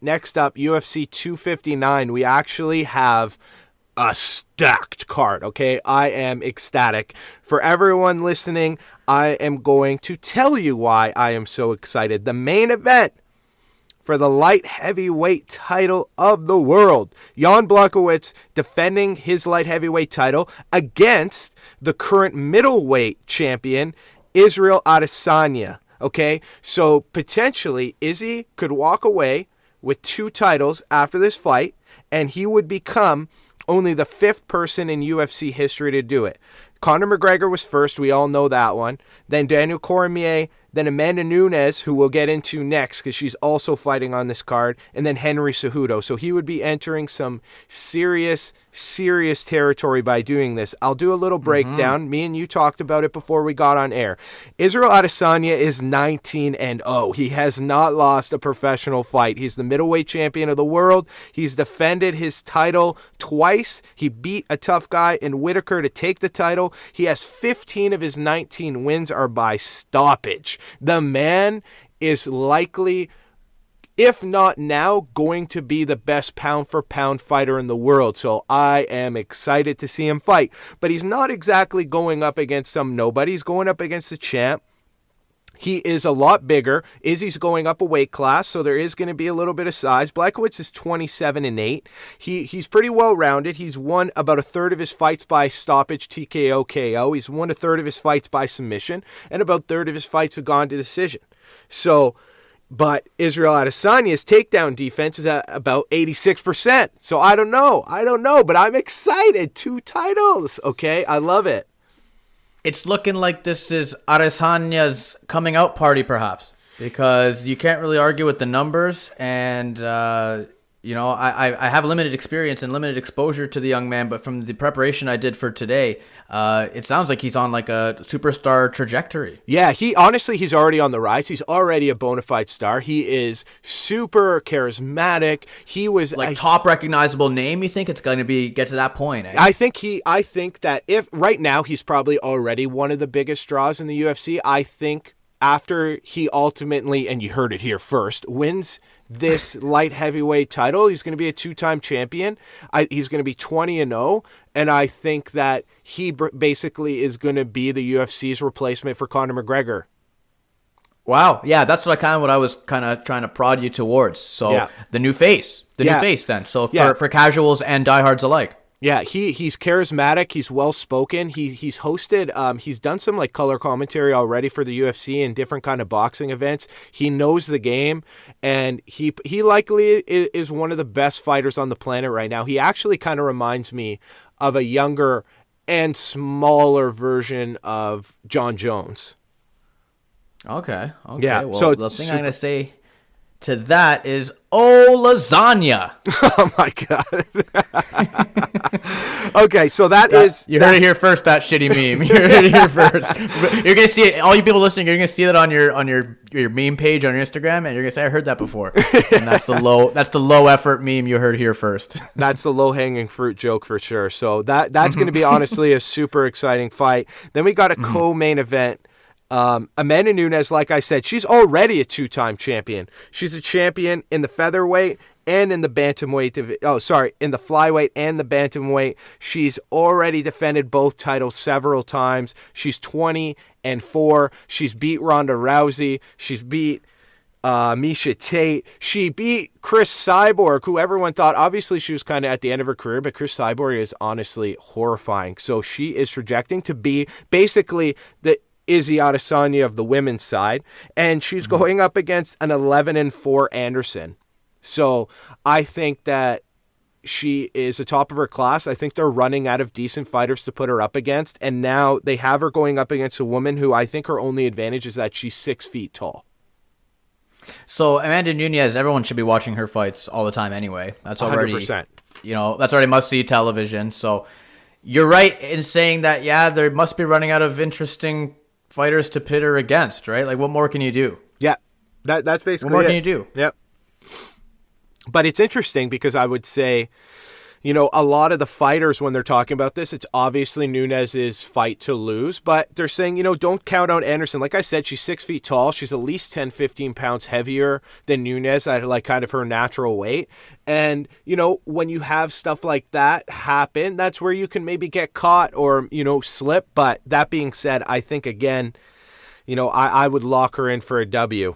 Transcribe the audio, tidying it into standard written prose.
Next up, UFC 259. We actually have a stacked card, okay? I am ecstatic. For everyone listening, I am going to tell you why I am so excited. The main event for the light heavyweight title of the world. Jan Blachowicz defending his light heavyweight title against the current middleweight champion, Israel Adesanya. Okay, so potentially Izzy could walk away with 2 titles after this fight, and he would become only the 5th person in UFC history to do it. Conor McGregor was first, we all know that one. Then Daniel Cormier, then Amanda Nunes, who we'll get into next because she's also fighting on this card, and then Henry Cejudo. So he would be entering some serious territory by doing this. I'll do a little breakdown. Me and you talked about it before we got on air. Israel Adesanya is 19-0. He has not lost a professional fight. He's the middleweight champion of the world. He's defended his title twice. He beat a tough guy in Whitaker to take the title. He has 15 of his 19 wins are by stoppage. The man is likely, if not now, going to be the best pound-for-pound fighter in the world. So I am excited to see him fight. But he's not exactly going up against some nobody. He's going up against the champ. He is a lot bigger. Izzy's going up a weight class, so there is going to be a little bit of size. Blachowicz is 27-8. He's pretty well-rounded. He's won about a third of his fights by stoppage, TKO, KO. He's won a third of his fights by submission, and about a third of his fights have gone to decision. But Israel Adesanya's takedown defense is at about 86%. So I don't know, but I'm excited. 2 titles, okay? I love it. It's looking like this is Adesanya's coming out party, perhaps, because you can't really argue with the numbers. And, I have limited experience and limited exposure to the young man, but from the preparation I did for today, it sounds like he's on like a superstar trajectory. Yeah, he's already on the rise. He's already a bona fide star. He is super charismatic. He was top recognizable name. You think it's going to get to that point? Eh? I think that if right now he's probably already one of the biggest draws in the UFC. I think after he ultimately, and you heard it here first, wins this light heavyweight title, he's going to be a 2-time champion. He's going to be 20-0, and I think that he basically is going to be the UFC's replacement for Conor McGregor. Wow, yeah, that's what I was kind of trying to prod you towards. So yeah. The new face then. So for casuals and diehards alike. Yeah, he's charismatic. He's well-spoken. He's hosted, he's done some like color commentary already for the UFC and different kind of boxing events. He knows the game, and he likely is one of the best fighters on the planet right now. He actually kind of reminds me of a younger and smaller version of John Jones. Okay. Yeah. Well, so the thing I'm going to say to that is, lasagna. Oh my God. Okay, so you heard it here first, that shitty meme. You heard it here first. You're gonna see it, all you people listening, you're gonna see that on your meme page on your Instagram, and you're gonna say, I heard that before. And that's the low effort meme you heard here first. That's the low hanging fruit joke for sure. So that's gonna be honestly a super exciting fight. Then we got a co-main event. Amanda Nunes, like I said, she's already a 2-time champion. She's a champion in the featherweight and in the bantamweight. In the flyweight and the bantamweight. She's already defended both titles several times. She's 20-4. She's beat Ronda Rousey. She's beat Misha Tate. She beat Chris Cyborg, who everyone thought, obviously she was kind of at the end of her career, but Chris Cyborg is honestly horrifying. So she is projecting to be basically the Izzy Adesanya of the women's side, and she's going up against an 11-4 Anderson. So I think that she is the top of her class. I think they're running out of decent fighters to put her up against, and now they have her going up against a woman who I think her only advantage is that she's 6 feet tall. So Amanda Nunes, everyone should be watching her fights all the time anyway. That's already 100%. That's already must-see television. So you're right in saying that, yeah, they must be running out of interesting fighters to pit her against, right? Like, what more can you do? Yeah, that's basically what more it. Can you do? Yep. But it's interesting because I would say you know, a lot of the fighters, when they're talking about this, it's obviously Nunes's fight to lose, but they're saying, you know, don't count out Anderson. Like I said, she's 6 feet tall. She's at least 10, 15 pounds heavier than Nunes at like kind of her natural weight. And, you know, when you have stuff like that happen, that's where you can maybe get caught or, you know, slip. But that being said, I think, again, you know, I would lock her in for a W.